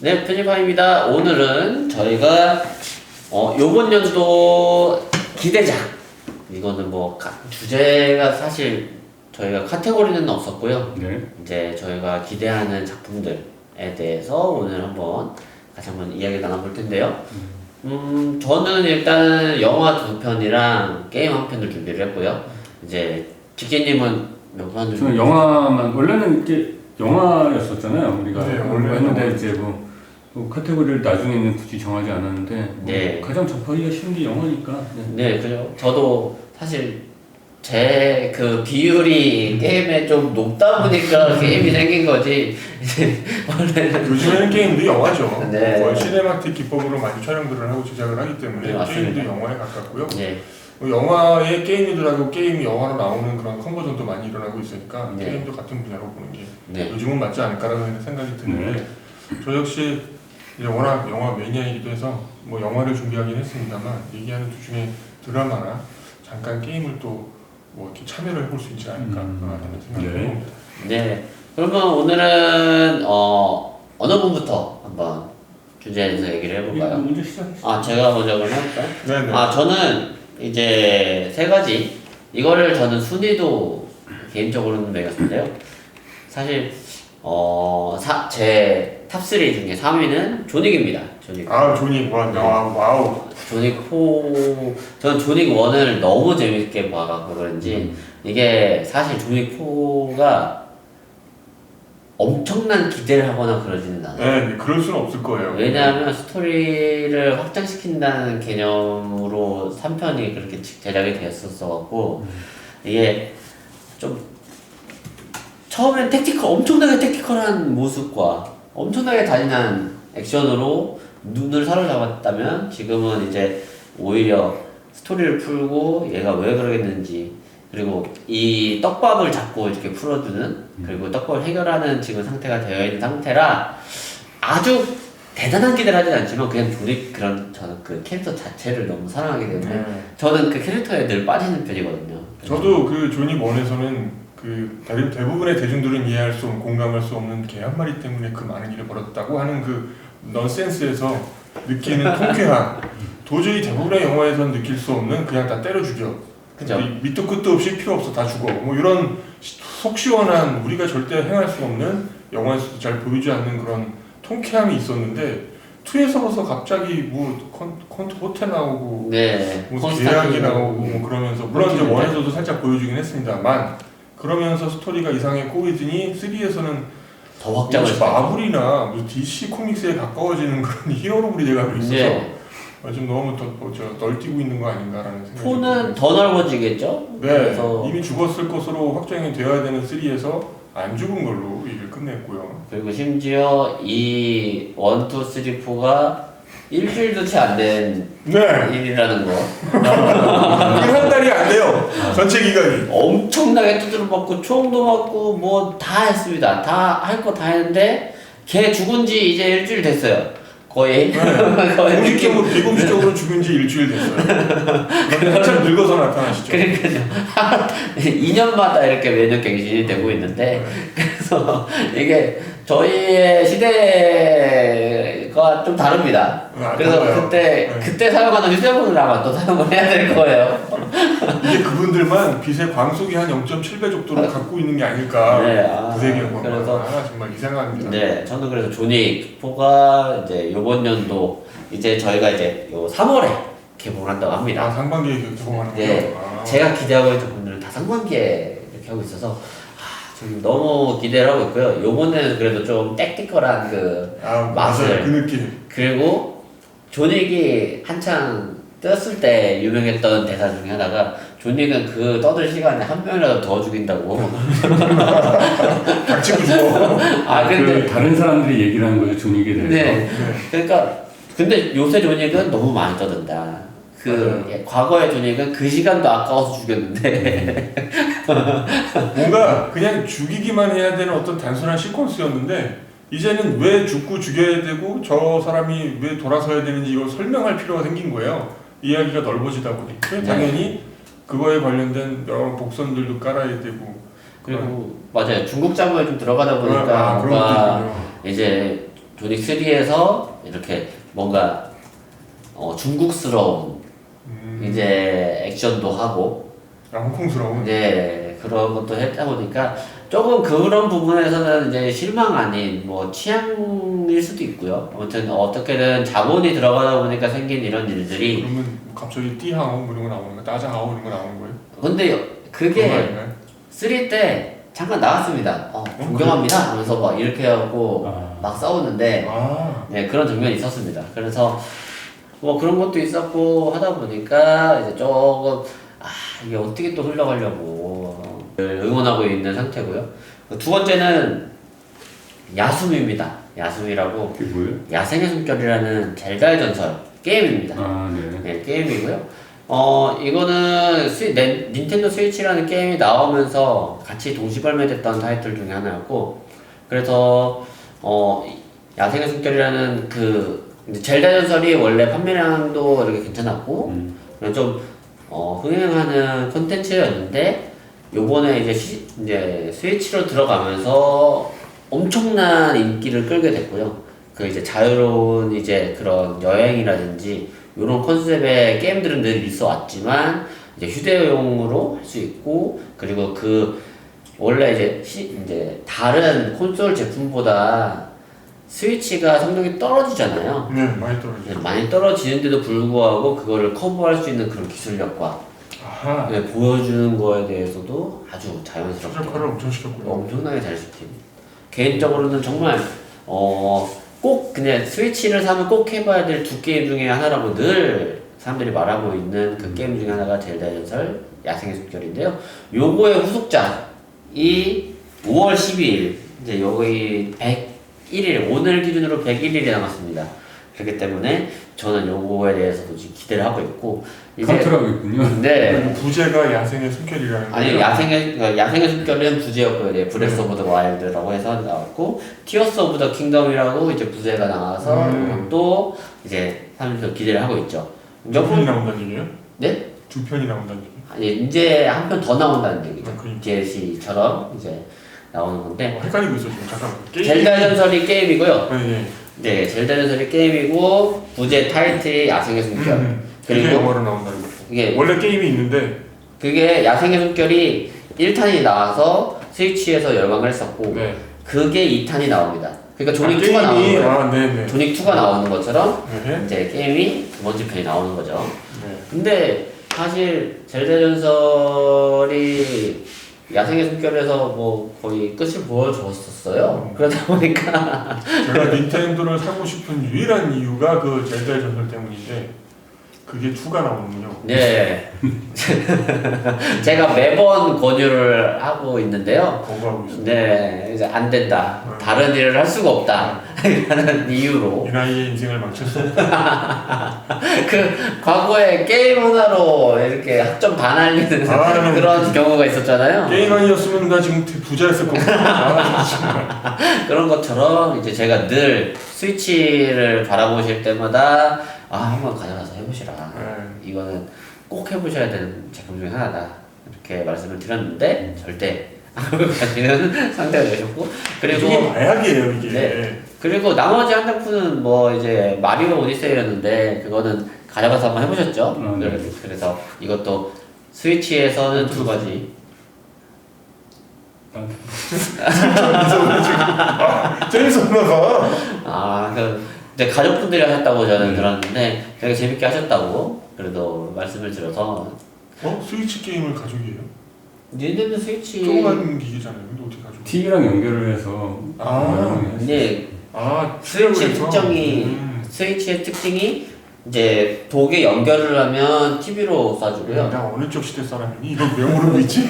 네, 편집방입니다. 오늘은 저희가 요번 연도 기대작, 이거는 뭐 주제가 사실 저희가 카테고리는 없었고요. 네. 이제 저희가 기대하는 작품들에 대해서 오늘 같이 한번 이야기 나눠볼 텐데요. 저는 일단 영화 2편이랑 게임 1편을 준비를 했고요. 이제 직계님은 몇 편? 저는 영화만 원래는 이렇게 영화였었잖아요. 우리가 네, 원래 했는데 이제 뭐 카테고리를 나중에는 굳이 정하지 않았는데 네. 가장 접하기가 쉬운 게 영화니까. 네, 그죠. 저도 사실 제 그 비율이 게임에 좀 높다 보니까 게임이 생긴 거지. 이제 원래는 요즘에는 게임도 영화죠. 네. 거의 시네마틱 기법으로 많이 촬영들을 하고 제작을 하기 때문에 네, 맞습니다. 게임도 영화에 가깝고요. 네, 영화에 게임이더라도 게임이 영화로 나오는 그런 컨버전도 많이 일어나고 있으니까 네. 게임도 같은 분야로 보는 게 네, 요즘은 맞지 않을까라는 생각이 드는데 저 역시 이제 워낙 영화 매니아이기도 해서 뭐 영화를 준비하긴 했습니다만 얘기하는 도중에 드라마나 잠깐 게임을 또 뭐 이렇게 참여를 해볼 수 있지 않을까라는 생각이 네. 듭니다. 네. 그러면 오늘은 어느 분부터 한번 주제에 대해서 얘기를 해볼까요? 먼저 시작했어요. 제가 먼저 그럼 해볼까요? 네네. 저는 이제 세 가지. 이거를 저는 순위도 개인적으로는 매겼는데요. 사실 제 탑3 중에 3위는 존윅입니다. 존윅. 존윅 와우. 존윅 4, 저는 존윅 1을 너무 재밌게 봐갖고 그런지 이게 사실 존윅 4가 엄청난 기대를 하거나 그러지는 않아요. 네, 그럴 수는 없을 거예요. 왜냐하면 스토리를 확장시킨다는 개념으로 3편이 그렇게 제작이 되었었어갖고 이게 좀 처음엔 엄청나게 택티컬한 모습과 엄청나게 잔인한 액션으로 눈을 사로잡았다면 지금은 이제 오히려 스토리를 풀고 얘가 왜 그러겠는지 그리고 이 떡밥을 자꾸 이렇게 풀어주는 그리고 떡밥을 해결하는 지금 상태가 되어 있는 상태라 아주 대단한 기대를 하진 않지만 그냥 저는 그 캐릭터 자체를 너무 사랑하기 때문에 저는 그 캐릭터에 늘 빠지는 편이거든요. 저도 그 존윅 1에서는 그 대부분의 대중들은 이해할 수 없는 공감할 수 없는 개 한 마리 때문에 그 많은 일을 벌였다고 하는 그 넌센스에서 느끼는 통쾌함 도저히 대부분의 영화에서는 느낄 수 없는 그냥 다 때려 죽여 그죠? 밑도 끝도 없이 필요 없어 다 죽어 뭐 이런 속 시원한 우리가 절대 행할 수 없는 영화에서도 잘 보이지 않는 그런 통쾌함이 있었는데 2에서부터 갑자기 뭐 호텔 나오고 네, 뭐 계약이 나오고 뭐 그러면서 물론 이제 1에서도 살짝 보여주긴 했습니다만 그러면서 스토리가 이상하게 꼬이더니 3에서는 더 확장을 마블이나 무슨 DC 코믹스에 가까워지는 그런 히어로물이 돼가고 있어서 네. 좀 너무 널뛰고 있는 거 아닌가라는 생각이 4는 더 넓어지겠죠? 네, 그래서 이미 죽었을 것으로 확정이 되어야 되는 3에서 안 죽은 걸로 얘기를 끝냈고요. 그리고 심지어 이 1, 2, 3, 4가 일주일도 채 안 된 네, 일이라는 거 이게 한 달이 안 돼요. 전체 기간이. 엄청나게 두드려 맞고 총도 맞고 뭐 다 했습니다. 다 할 거 다 했는데 걔 죽은 지 이제 일주일 됐어요. 거의 거의 공식적으로 비공식적으로 죽은 지 일주일 됐어요. 한참 늙어서 나타나시죠. 그러니까요. 2년마다 이렇게 매년 갱신이 되고 있는데 그래서 이게 저희의 시대가 좀 다릅니다. 그래서 달라요. 그때 사용하는 휴대폰을 아마 또 사용을 해야 될 거예요. 이게 그분들만 빛의 광속이 한 0.7배 정도를 갖고 있는 게 아닐까. 네, 구색이 형 그래서 정말 이상합니다. 네, 저는 그래서 존윅 4가 이제 요번 연도 이제 저희가 이제 요 3월에 개봉을 한다고 합니다. 상반기에 개봉하는 네, 거죠? 제가 기대하고 있던 분들은 다 상반기에 이렇게 하고 있어서 지금 너무 기대를 하고 있고요. 요번에는 그래도 좀 땡땡거란 그 맛을 맞아요. 그 느낌. 그리고 존윅이 한창 떴을 때 유명했던 대사 중에 하나가 존윅은 그 떠들 시간에 한 명이라도 더 죽인다고. 닥치고 죽어. 근데 다른 사람들이 얘기를 하는 거죠, 존윅에 대해서. 네. 그러니까 근데 요새 존윅은 너무 많이 떠든다. 과거의 존윅은 그 시간도 아까워서 죽였는데 뭔가 그냥 죽이기만 해야 되는 어떤 단순한 시퀀스였는데 이제는 왜 죽고 죽여야 되고 저 사람이 왜 돌아서야 되는지 이걸 설명할 필요가 생긴 거예요. 이야기가 넓어지다 보니. 그래서 당연히 그거에 관련된 여러 복선들도 깔아야 되고 그리고 맞아요. 중국 자본에 좀 들어가다 보니까 뭔가 이제 조닉 3에서 이렇게 뭔가 중국스러운 이제 액션도 하고 홍콩스러운. 이제 그런 것도 했다 보니까 조금 그런 부분에서는 이제 실망 아닌 뭐 취향일 수도 있고요. 아무튼 어떻게든 자본이 들어가다 보니까 생긴 이런 일들이. 그러면 갑자기 띠하오 뭐 이런 거 나오는 거야? 따자하오 이런 거 나오는 거예요? 근데 그런 거 그게 아닌가요? 3 때 잠깐 나왔습니다. 존경합니다 하면서 막 이렇게 하고 아. 막 싸우는데 아, 네, 그런 장면이 있었습니다. 그래서 뭐 그런 것도 있었고 하다 보니까 이제 조금 이게 어떻게 또 흘러가려고 응원하고 있는 상태고요. 두 번째는 야숨입니다. 야숨이라고 그게 뭐예요? 야생의 숨결이라는 젤다의 전설 게임입니다. 아, 네. 네, 게임이고요. 이거는 닌텐도 스위치라는 게임이 나오면서 같이 동시 발매됐던 타이틀 중에 하나였고, 그래서 야생의 숨결이라는 그 젤다 전설이 원래 판매량도 이렇게 괜찮았고 좀 흥행하는 콘텐츠였는데 요번에 이제 스위치로 들어가면서 엄청난 인기를 끌게 됐고요. 그 이제 자유로운 이제 그런 여행이라든지 이런 컨셉의 게임들은 늘 있어 왔지만 이제 휴대용으로 할 수 있고, 그리고 그 원래 이제 다른 콘솔 제품보다 스위치가 성능이 떨어지잖아요. 네, 많이 떨어지죠. 네, 많이 떨어지는데도 불구하고 그거를 커버할 수 있는 그런 기술력과 아하. 네, 보여주는 거에 대해서도 아주 자연스럽게 최적화를 엄청 시켰군요. 엄청나게 잘 시킨. 개인적으로는 정말 꼭 그냥 스위치를 사면 꼭 해봐야 될 두 게임 중에 하나라고 늘 사람들이 말하고 있는 그 게임 중에 하나가 젤다의 전설 야생의 숨결인데요. 요거의 후속작이 5월 12일 이제 여기 101일 오늘 기준으로 101일이 남았습니다. 그렇기 때문에 저는 요거에 대해서도 지금 기대를 하고 있고 카운트라고 있군요. 네. 그리고 부제가 야생의 숨결이라는 아니 거예요. 야생의 숨결은 부제였고요. 네, 브레스 오브 더 와일드라고 해서 나왔고 티어스 오브 더 킹덤이라고 이제 부제가 나와서 또 이제 사람들이 기대를 하고 있죠. 두 편이 나온다는 얘기예요? 네? 두 편이 나온다는 얘기. 아니 이제 한 편 더 나온다는 얘기죠. 그러니까. DLC처럼 이제 나오는 건데 헷갈리고 있어 지금 잠깐만. 젤다 전설이 게임이고요. 네, 네, 젤다 전설이 게임이고 부제 타이틀이 야생의 숨결. 그게 그리고 영화로 나온다는 거. 이게 원래 게임이 있는데. 그게 야생의 숨결이 1탄이 나와서 스위치에서 열광을 했었고 네. 그게 2탄이 나옵니다. 그러니까 조닉 2가 게임이 나오는 거예요. 아, 네네. 조닉 2가 나오는 것처럼 네. 이제 게임이 두 번째 편이 나오는 거죠. 네. 근데 사실 젤다 전설이 야생의 숨결에서 뭐 거의 끝을 보여줬었어요. 그러다 보니까 제가 닌텐도를 사고 싶은 유일한 이유가 그 젤다의 전설 때문인데 그게 2가 나오는군요. 네 제가 매번 권유를 하고 있는데요. 거부하고 있어요. 네 이제 안 된다. 다른 일을 할 수가 없다. 라는 이유로 이 나이에 인생을 망쳤어. 그 과거에 게임 하나로 이렇게 학점 다 날리는 아, 그런 경우가 있었잖아요. 게임 아니었으면 나 지금 부자였을 거고. 아, 진짜. 그런 것처럼 이제 제가 늘 스위치를 바라보실 때마다 한번 가져가서 해보시라. 네. 이거는 꼭 해보셔야 되는 제품 중에 하나다. 이렇게 말씀을 드렸는데 절대 안 가지는 상태가 되셨고, 그리고 이게 마약이에요 이게. 네. 그리고 나머지 한 작품은 뭐 이제 마리오 오디세이였는데 그거는 가져가서 한번 해보셨죠? 네. 그래서 이것도 스위치에서는 두 가지. 재밌었나봐. 이제 가족분들이 하셨다고 저는 들었는데 되게 재밌게 하셨다고 그래도 말씀을 드려서. 스위치 게임을 가족이에요? 닌텐도 스위치. 조그만 기기잖아요. 근데 어떻게 가족? TV랑 연결을 해서 이제 아, 스위치 해서? 특징이 스위치의 특징이 이제 독에 연결을 하면 TV로 쏴주고요. 나 어느 쪽 시대 사람이니? 이걸 왜 모르고 있지?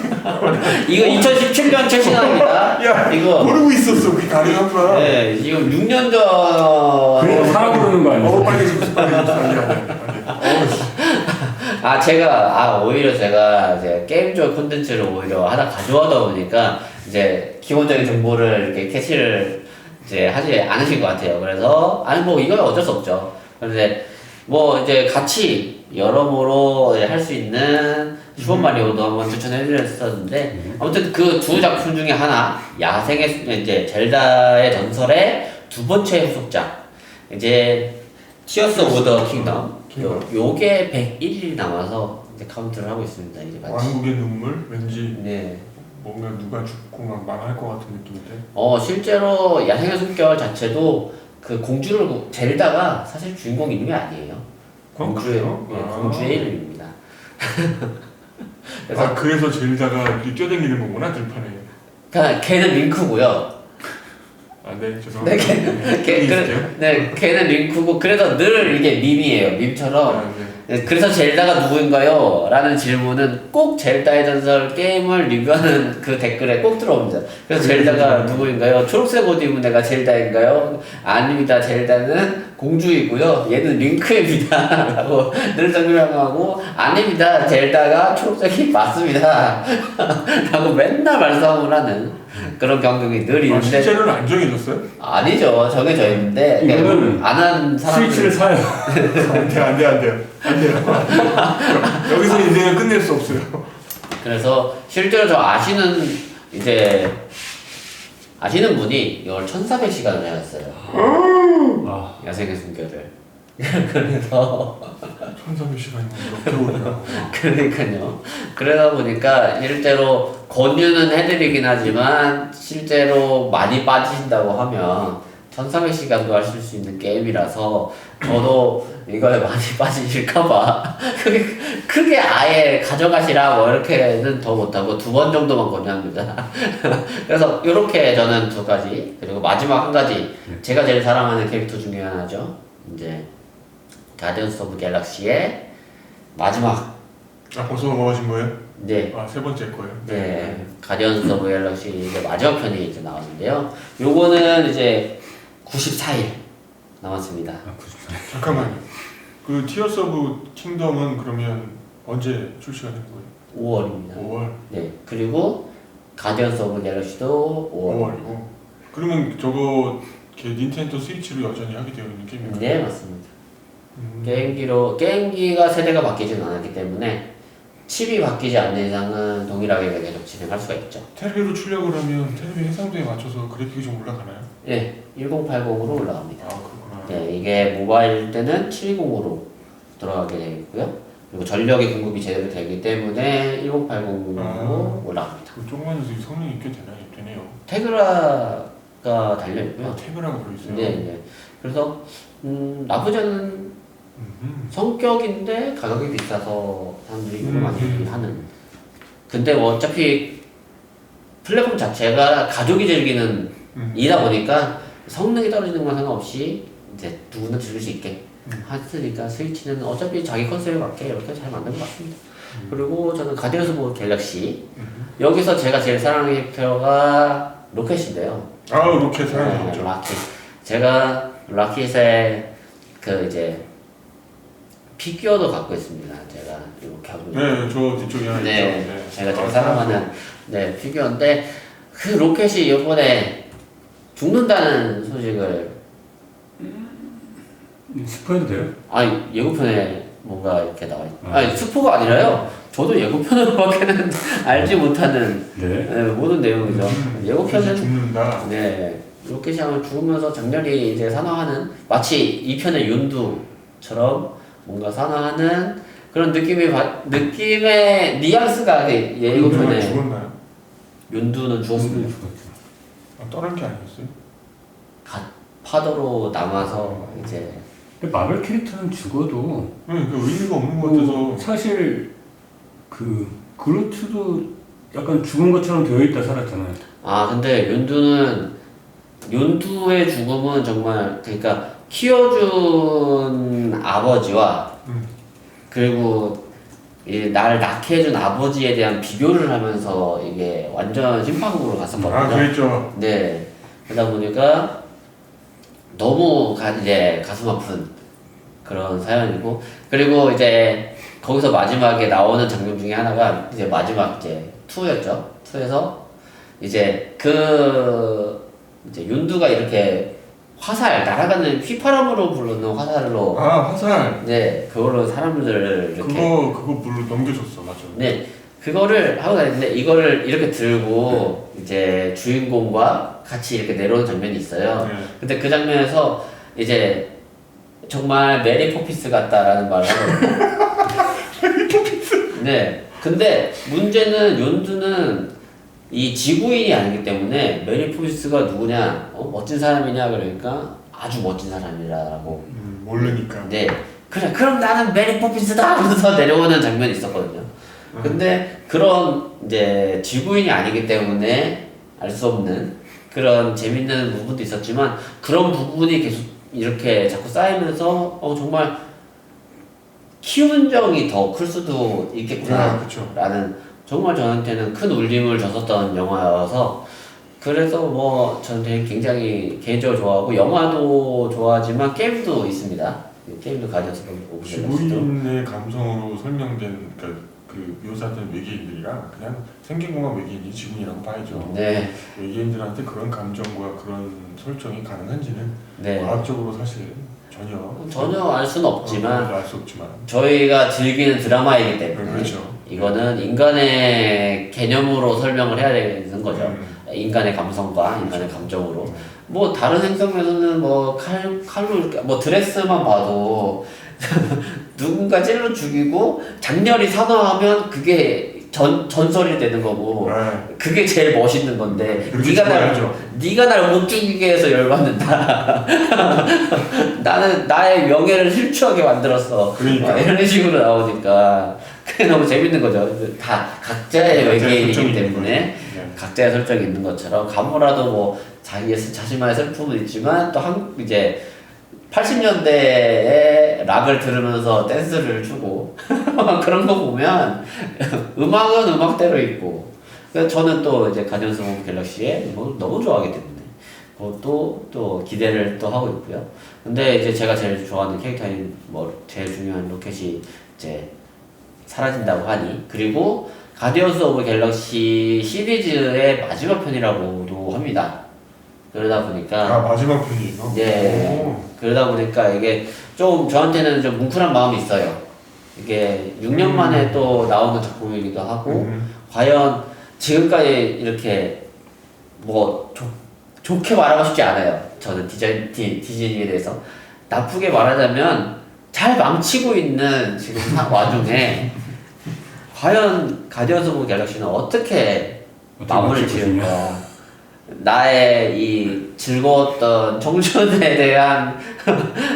이거 2017년 최신화입니다. 야, 이거 모르고 있었어. 그게 가능하구나. 네, 지금 6년 그냥 전. 사람 부르는 거 아니에요? 빨개지고 빨개지고 오히려 제가 이제 게임 쪽 콘텐츠를 오히려 하나 가져와다 보니까 이제 기본적인 정보를 이렇게 캐치를 이제 하지 않으신 것 같아요. 그래서 뭐 이건 어쩔 수 없죠. 그런데 뭐 이제 같이 여러모로 할 수 있는 슈퍼 마리오도 한번 추천해드렸었는데 아무튼 그 두 작품 중에 하나 야생의 이제 젤다의 전설의 두 번째 후속작 이제 티어스 오브 더 킹덤 요게 101일이 남아서 이제 카운트를 하고 있습니다. 이제 마치. 왕국의 눈물 왠지 네. 뭔가 누가 죽고 막 망할 것 같은 느낌인데. 실제로 야생의 숨결 자체도 그 공주를 젤다가 사실 주인공 이름이 아니에요. 공주의 공주의 이름입니다. 그래서 젤다가 이렇게 뛰어다니는 거구나 들판에. 그러니까 걔는 링크고요. 네, 죄송합니다. 걔는 링크고 그래서 늘 이게 밈이에요. 밈처럼. 그래서 젤다가 누구인가요? 라는 질문은 꼭 젤다의 전설 게임을 리뷰하는 그 댓글에 꼭 들어옵니다. 그래서 젤다가 누구인가요? 초록색 옷 입은 애가 젤다인가요? 아닙니다. 젤다는 공주이고요. 얘는 링크입니다. 라고 늘 설명하고 아닙니다. 젤다가 초록색이 맞습니다. 라고 맨날 말싸움을 하는 그런 경력이 늘 있는데 실제로는 안 정해졌어요? 아니죠. 정해져 있는데 이거는 안 한 사람들 스위치를 사요. 안 돼요. 여기서 인생을 끝낼 수 없어요. 그래서 실제로 저 아시는 분이 이걸 1400시간을 해왔어요. 아, 야생의 숨결을. 그래서 1300시간이면 몇 개월이나. 그러니까요. 그러다 보니까 실제로 권유는 해드리긴 하지만 실제로 많이 빠지신다고 하면 1300시간도 하실 수 있는 게임이라서 저도 이거에 많이 빠지실까봐 크게 아예 가져가시라 뭐 이렇게는 더 못하고 2번 정도만 권유합니다. 그래서 이렇게 저는 2가지 그리고 마지막 1가지 제가 제일 사랑하는 캐릭터 중에 하나죠. 이제 가디언스 오브 갤럭시의 마지막 벌써 넘어가신 거예요? 네. 세 번째 거예요? 네. 가디언스 오브 갤럭시 이제 마지막 편이 이제 나왔는데요. 요거는 이제 94일 남았습니다. 잠깐만요. 그 티어스 오브 킹덤은 그러면 언제 출시가 된 거예요? 5월입니다. 5월? 네. 그리고 가디언스 오브 갤럭시도 5월이고. 그러면 저거 닌텐도 스위치로 여전히 하게 되어 있는 게임인가요? 네, 맞습니다. 게임기가 세대가 바뀌지는 않았기 때문에 칩이 바뀌지 않는 이상은 동일하게 계속 진행할 수가 있죠. 테레비로 출력을 하면 테레비 해상도에 맞춰서 그래픽이 좀 올라가나요? 네, 1080으로 올라갑니다. 그렇구나. 네, 이게 모바일 때는 720으로 들어가게 되어 있고요. 그리고 전력의 공급이 제대로 되기 때문에 1080으로 올라갑니다. 그 조그만 녀석이 성능이 꽤 되네요. 테그라가 달려 있고요. 테그라가 들어있어요? 네, 네. 그래서 나쁘지 않은 성격인데 가격이 비싸서 사람들이 이거 많이 하는. 근데 뭐 어차피 플랫폼 자체가 가족이 즐기는 이다 보니까 성능이 떨어지는 건 상관없이 이제 누구나 즐길 수 있게 했으니까 스위치는 어차피 자기 컨셉에 맞게 이렇게 잘 만든 것 같습니다. 그리고 저는 가디언스 오브 갤럭시 여기서 제가 제일 사랑하는 캐릭터가 로켓인데요. 로켓 사랑하죠. 라킷. 제가 라킷의 그 이제 피규어도 갖고 있습니다. 제가 이렇게 하고 네, 저 뒤쪽에 하나 네, 있죠. 네. 제가 제일 사랑하는 피규어인데 그 로켓이 이번에 죽는다는 소식을 스포해도 돼요? 예고편에 뭔가 이렇게 나와 있. 스포가 아니라요. 저도 예고편으로밖에는 알지 못하는 모든 내용이죠. 예고편은 죽는다. 네, 로켓이 아마 죽으면서 장렬히 이제 산화하는 마치 이 편의 윤두처럼 뭔가 산화하는 그런 느낌의 뉘앙스가 예고편에 죽었나요? 윤두는 죽었습니다. 떠난 게 아니었어요? 파도로 남아서 이제 근데 마블 캐릭터는 죽어도 그 의미가 없는 것 같아서 사실 그 그루트도 약간 죽은 것처럼 되어 있다 살았잖아요. 근데 윤두의 죽음은 정말 그러니까 키워준 아버지와 그리고 날 낳게 해준 아버지에 대한 비교를 하면서 이게 완전 심파국으로 갔었거든요. 그랬죠. 네. 그러다 보니까 너무 이제 가슴 아픈 그런 사연이고 그리고 이제 거기서 마지막에 나오는 장면 중에 하나가 이제 마지막 이제 2였죠. 2에서 이제 이제 윤두가 이렇게 날아가는 휘파람으로 부르는 화살로 화살. 네, 그걸로 사람들을 이렇게 그거 물로 넘겨줬어, 맞아. 네, 그거를 하고 다니는데 이거를 이렇게 들고 이제 주인공과 같이 이렇게 내려오는 장면이 있어요. 네. 근데 그 장면에서 이제 정말 메리 포피스 같다라는 말을 하거든요. 네. 근데 문제는 욘두는 이 지구인이 아니기 때문에 메리 포피스가 누구냐, 멋진 사람이냐 그러니까 아주 멋진 사람이라고. 모르니까. 네. 그래, 그럼 나는 메리 포피스다 하면서 내려오는 장면이 있었거든요. 근데 그런 이제 지구인이 아니기 때문에 알 수 없는 그런 재밌는 부분도 있었지만 그런 부분이 계속 이렇게 자꾸 쌓이면서 정말 키운 정이 더 클 수도 있겠구나 그쵸. 라는 정말 저한테는 큰 울림을 줬었던 영화여서 그래서 뭐 저는 되게 굉장히 개인적으로 좋아하고 영화도 좋아하지만 게임도 있습니다. 게임도 가져서 보고 지구인의 감성으로 설명된 그 묘사된 외계인들이랑 그냥 생긴공학 외계인이 지구인이라고 봐야죠. 네. 외계인들한테 그런 감정과 그런 설정이 가능한지는 네. 과학적으로 사실 전혀 알 수는 없지만 알 수 없지만 저희가 즐기는 드라마이기 때문에 그렇죠. 이거는 인간의 개념으로 설명을 해야 되는 거죠. 인간의 감성과 인간의 감정으로. 뭐 다른 행성에서는 뭐 칼로 이렇게 뭐 드레스만 봐도 누군가 찔러 죽이고 장렬히 산화하면 그게 전설이 되는 거고 네. 그게 제일 멋있는 건데 그렇게 네가 날 못 죽이게 해서 열받는다. 나는 나의 명예를 실추하게 만들었어. 그러니까. 이런 식으로 나오니까 그게 너무 재밌는 거죠. 다 각자의 외계인이기 때문에 네. 각자의 설정이 있는 것처럼 가모라도 뭐 자신만의 슬픔은 있지만 또 이제 80년대에 락을 들으면서 댄스를 추고 그런 거 보면 음악은 음악대로 있고 그래서 저는 또 이제 가디언스 오브 갤럭시에 너무 좋아하기 때문에 그것도 또 기대를 또 하고 있고요. 근데 이제 제가 제일 좋아하는 캐릭터인 뭐 제일 중요한 로켓이 이제 사라진다고 하니 그리고 가디언스 오브 갤럭시 시리즈의 마지막 편이라고도 합니다. 그러다 보니까 마지막 편이에요? 네. 그러다 보니까 이게 좀 저한테는 좀 뭉클한 마음이 있어요. 이게 6년 만에 또 나오는 작품이기도 하고 과연 지금까지 이렇게 뭐 좋게 말하고 싶지 않아요. 저는 디즈니에 대해서 나쁘게 말하자면 잘 망치고 있는 지금 와중에 과연 가디언스 오브 갤럭시는 어떻게 마무리를 지을까? 나의 이 즐거웠던 청춘에 대한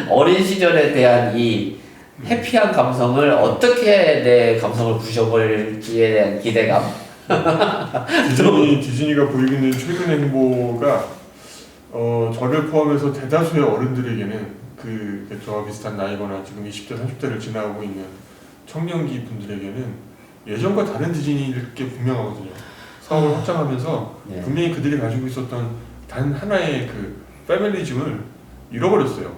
어린 시절에 대한 이 해피한 감성을 어떻게 내 감성을 부셔버릴지에 대한 기대감. 디즈니가 보이고 있는 최근 행보가 저를 포함해서 대다수의 어른들에게는 저와 비슷한 나이거나 지금 20대 30대를 지나고 있는 청년기 분들에게는 예전과 다른 디즈니일 게 분명하거든요. 사업을 확장하면서 네. 분명히 그들이 가지고 있었던 단 하나의 그 패밀리즘을 잃어버렸어요.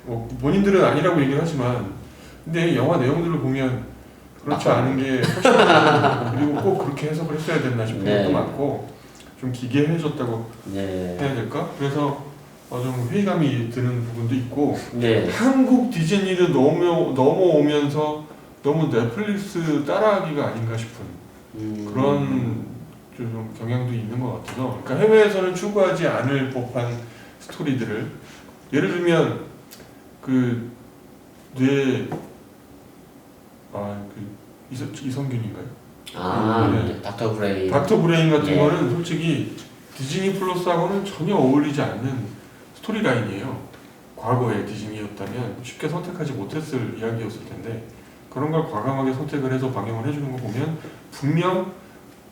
뭐 본인들은 아니라고 얘기를 하지만 근데 영화 내용들을 보면 그렇지 않은 게 훨씬 많고 그리고 꼭 그렇게 해석을 했어야 됐나 싶은 네. 것도 많고 좀 기괴해졌다고 네. 해야 될까? 그래서 좀 회의감이 드는 부분도 있고 네. 한국 디즈니를 넘어오면서 너무 넷플릭스 따라하기가 아닌가 싶은 그런 좀 경향도 있는 것 같아서 그러니까 해외에서는 추구하지 않을 법한 스토리들을 예를 들면 이성균인가요? 네. 닥터 브레인. 닥터 브레인 같은 예. 거는 솔직히 디즈니 플러스하고는 전혀 어울리지 않는 스토리라인이에요. 과거의 디즈니였다면 쉽게 선택하지 못했을 이야기였을 텐데 그런 걸 과감하게 선택을 해서 방영을 해주는 거 보면 분명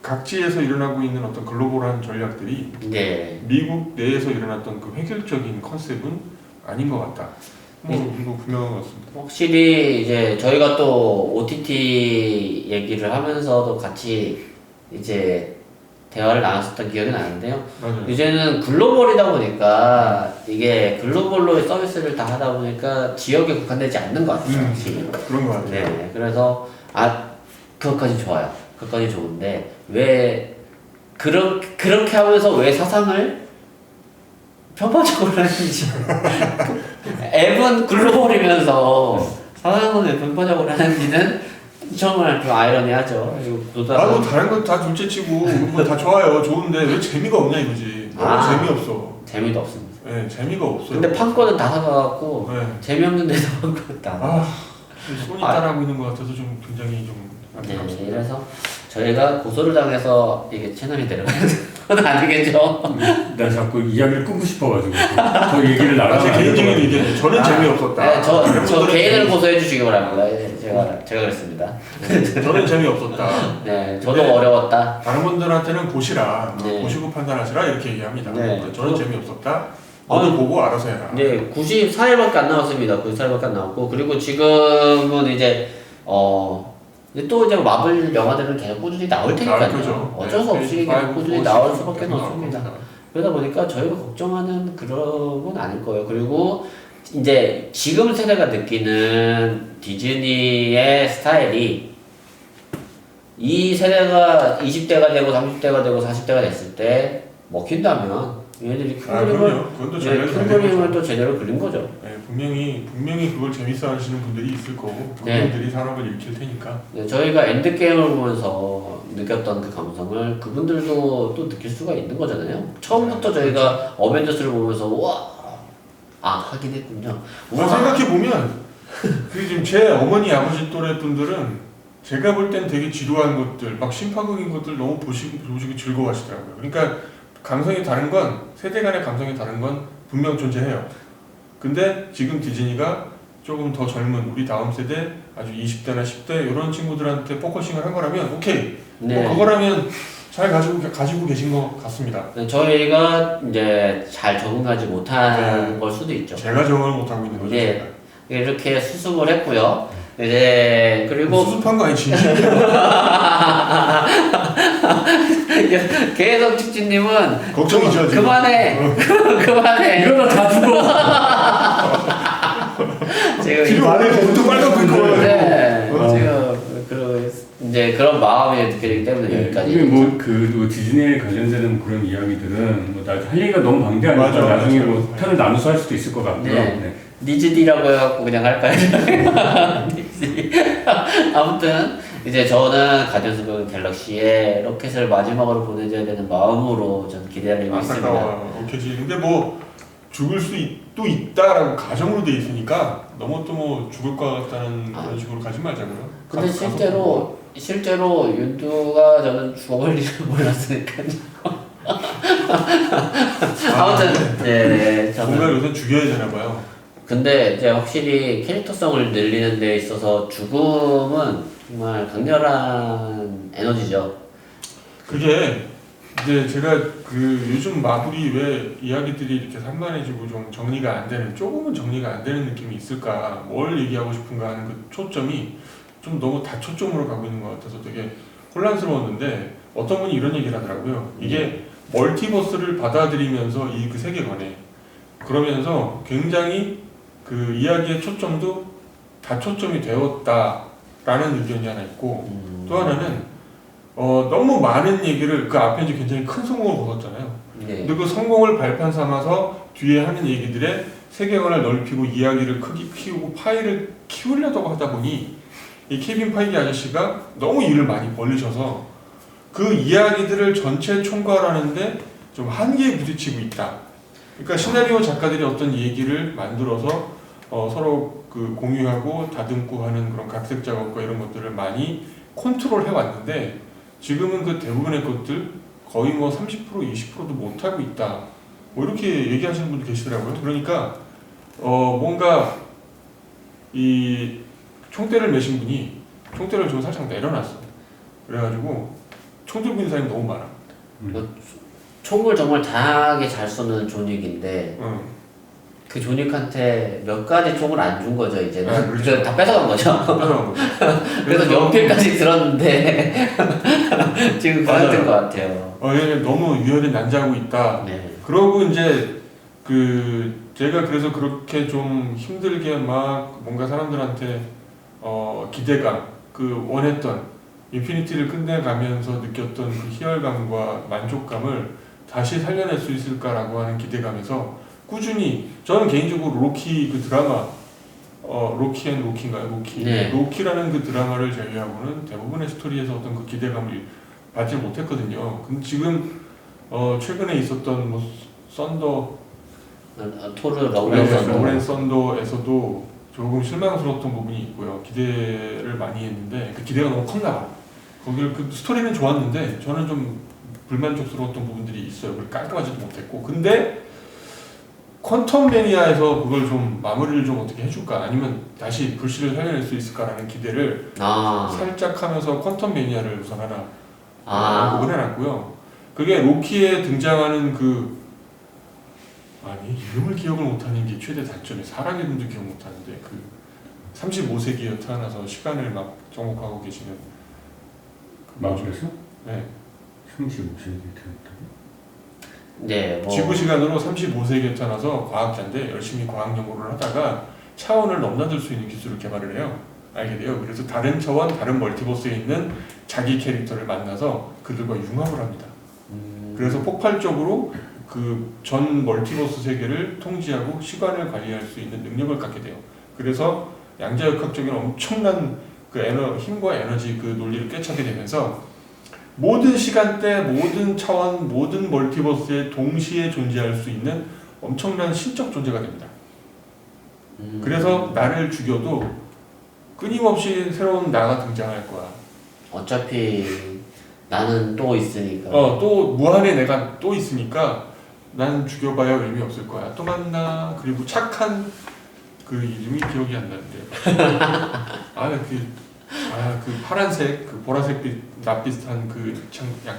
각지에서 일어나고 있는 어떤 글로벌한 전략들이 네. 미국 내에서 일어났던 그 획일적인 컨셉은 아닌 것 같다. 이거 분명한 것 같습니다. 확실히 이제 저희가 또 OTT 얘기를 하면서도 같이 이제 대화를 나눴었던 기억이 나는데요. 맞아요. 이제는 글로벌이다 보니까 이게 글로벌로 서비스를 다 하다 보니까 지역에 국한되지 않는 것 같아요. 확실히. 그런 것 같아요. 네. 그래서 그것까지 좋아요. 그것까지 좋은데 왜 그렇게 하면서 왜 사상을 편파적으로 하는지 앱은 글로벌이면서 사상은 왜 편파적으로 하는지는 정말 좀 아이러니하죠. 나도 다른 거 다 둘째치고 뭐 다 좋아요. 좋은데 왜 재미가 없냐 이거지. 너무 재미없어. 재미도 없습니다. 네, 재미가 없어요. 근데 판권은 다 사가갖고 네. 재미없는데도 판권 다. 손이 따라하고 있는 것 같아서 좀 굉장히 좀 네, 안타깝습니다. 그래서 저희가 고소를 당해서 이게 채널이 내려가는 건 아니겠죠. 나 자꾸 이야기를 끊고 싶어가지고 더 얘기를 나가서 제 개인적인 의견, 저는 재미없었다. 네, 저 여러분들은 개인을 고소해 주시기 바랍니다. 예, 제가 그랬습니다. 저는 재미없었다. 네, 저도 네. 어려웠다. 다른 분들한테는 보시라, 네. 보시고 판단하시라 이렇게 얘기합니다. 네. 저는 재미없었다. 너도 보고 알아서 해라. 네, 94일밖에 안 나왔습니다. 94일밖에 안 나왔고, 그리고 지금은 이제 또 이제 마블 영화들은 계속 꾸준히 나올 테니까요. 거죠. 어쩔 수 네, 없이 페이지 계속 파이브, 꾸준히 포, 나올 식스 수밖에 계속 나올 없습니다. 겁니다. 그러다 보니까 저희가 걱정하는 그런 건 아닐 거예요. 그리고 이제 지금 세대가 느끼는 디즈니의 스타일이 이 세대가 20대가 되고 30대가 되고 40대가 됐을 때 먹힌다면 얘네들이 큰 그럼요. 그건 또 제대로 큰 된 그림을 거죠. 또 제대로 그린 거죠. 네, 분명히 그걸 재밌어 하시는 분들이 있을 거고 네. 그분들이 산업을 일으킬 테니까. 네, 저희가 엔드게임을 보면서 느꼈던 그 감성을 그분들도 또 느낄 수가 있는 거잖아요. 처음부터 저희가 어벤져스를 보면서 하긴 했군요. 생각해 보면 그 지금 제 어머니 아버지 또래 분들은 제가 볼 땐 되게 지루한 것들, 막 심파극인 것들 너무 보시고 즐거워하시더라고요. 그러니까 감성이 다른 건 세대 간의 감성이 다른 건 분명 존재해요. 근데 지금 디즈니가 조금 더 젊은 우리 다음 세대 아주 20대나 10대 이런 친구들한테 포커싱을 한 거라면 오케이. 네. 뭐 그거라면 잘 가지고 계신 것 같습니다. 네, 저희가 이제 잘 적응하지 못한 네. 걸 수도 있죠. 제가 적응을 못하고 있는 거죠. 네. 이렇게 수습을 했고요. 이제 그리고 수습한 거 아니 진심이에요. 계속 직진님은 걱정이죠, 지금. 그만해. 그만해. 이러다 다 죽어. 지금 지금 안에 문도 빨갛고 있고. 네. 지금 이제 그런 마음이 느껴지기 때문에 여기까지. 이게 뭐 디즈니에 관련되는 그런 이야기들은 할 얘기가 너무 방대하니까 맞아, 나중에 맞아. 뭐 편을 나눠서 할 수도 있을 것 같고요. 네. 네. 니즈디라고 해갖고 그냥 할까요? 니즈디. 아무튼 이제 저는 가디언스 오브 갤럭시의 로켓을 마지막으로 보내줘야 되는 마음으로 전 기대를 하고 있습니다. 안타까워. 오케이. 근데 뭐 죽을 수도 있다라고 가정으로 돼 있으니까 너무 또 뭐 죽을 것 같다는 그런 식으로 가지 말자고요. 근데 가서 실제로 윤두가 저는 죽어볼 일을 몰랐으니까요. 아무튼 네, 뭔가 저는 요새 죽여야 되나 봐요. 근데 이제 확실히 캐릭터성을 늘리는 데 있어서 죽음은 정말 강렬한 에너지죠. 그게 이제 제가 그 요즘 마블이 왜 이야기들이 이렇게 산만해지고 좀 정리가 안 되는 조금은 정리가 안 되는 느낌이 있을까, 뭘 얘기하고 싶은가 하는 그 초점이 좀 너무 다초점으로 가고 있는 것 같아서 되게 혼란스러웠는데 어떤 분이 이런 얘기를 하더라고요. 이게 멀티버스를 받아들이면서 이 그 세계관에 그러면서 굉장히 그 이야기의 초점도 다초점이 되었다라는 의견이 하나 있고 또 하나는 너무 많은 얘기를 그 앞에 이제 굉장히 큰 성공을 거뒀잖아요. 네. 근데 그 성공을 발판 삼아서 뒤에 하는 얘기들의 세계관을 넓히고 이야기를 크게 키우고 파일을 키우려고 하다 보니 이 케빈 파이기 아저씨가 너무 일을 많이 벌리셔서 그 이야기들을 전체 총괄하는데 좀 한계에 부딪히고 있다. 그러니까 시나리오 작가들이 어떤 얘기를 만들어서 서로 그 공유하고 다듬고 하는 그런 각색 작업과 이런 것들을 많이 컨트롤 해왔는데 지금은 그 대부분의 것들 거의 뭐 30% 20%도 못하고 있다. 뭐 이렇게 얘기하시는 분들 계시더라고요. 그러니까 뭔가 이 총대를 메신 분이 총대를 좀 살짝 내려놨어. 그래가지고 총 들고 있는 사람이 너무 많아. 총을 정말 다양하게 잘 쏘는 존윅인데 그 존윅한테 몇 가지 총을 안 준 거죠 이제는. 아, 그렇죠. 그래서 다 뺏어간 거죠. 그래서 그래서 연필까지 들었는데 지금 그 맞아요. 상태인 것 같아요. 얘 너무 유혈이 난자하고 있다. 네. 그러고 이제 제가 그래서 그렇게 좀 힘들게 막 뭔가 사람들한테 기대감, 그 원했던 인피니티를 끝내가면서 느꼈던 그 희열감과 만족감을 다시 살려낼 수 있을까라고 하는 기대감에서 꾸준히 저는 개인적으로 로키 그 드라마 로키 앤 로키인가요? 로키. 네. 로키라는 그 드라마를 제외하고는 대부분의 스토리에서 어떤 그 기대감을 받지 못했거든요. 근데 지금 최근에 있었던 뭐 썬더 토르 러브랜서 로렌 썬더에서도 조금 실망스러웠던 부분이 있고요. 기대를 많이 했는데 그 기대가 너무 컸나 봐. 거기를 그 스토리는 좋았는데 저는 좀 불만족스러웠던 부분들이 있어요. 그걸 깔끔하지도 못했고. 근데 퀀텀 매니아에서 그걸 좀 마무리를 좀 어떻게 해줄까? 아니면 다시 불씨를 살려낼 수 있을까라는 기대를 살짝 하면서 퀀텀 매니아를 우선 하나 보내놨고요. 그게 로키에 등장하는 아니 이름을 기억을 못하는 게 최대 단점이 사람 이름도 기억 못하는데 35세기에 태어나서 시간을 막 정복하고 계시는 마블에서? 네. 35세기 태어났다고? 네, 뭐 지구 시간으로 35세기에 태어나서 과학자인데 열심히 과학 연구를 하다가 차원을 넘나들 수 있는 기술을 개발을 해요. 알게 돼요. 그래서 다른 차원, 다른 멀티버스에 있는 자기 캐릭터를 만나서 그들과 융합을 합니다. 그래서 폭발적으로 그 전 멀티버스 세계를 통제하고 시간을 관리할 수 있는 능력을 갖게 돼요. 그래서 양자역학적인 엄청난 그 힘과 에너지 그 논리를 꿰차게 되면서 모든 시간대, 모든 차원, 모든 멀티버스에 동시에 존재할 수 있는 엄청난 신적 존재가 됩니다. 그래서 나를 죽여도 끊임없이 새로운 나가 등장할 거야. 어차피 나는 또 있으니까. 또 무한의 내가 또 있으니까 난 죽여봐야 의미 없을 거야. 또 만나. 그리고 착한 그 이름이 기억이 안 나는데. 그 파란색, 그 보라색 빛, 낯 비슷한 그 양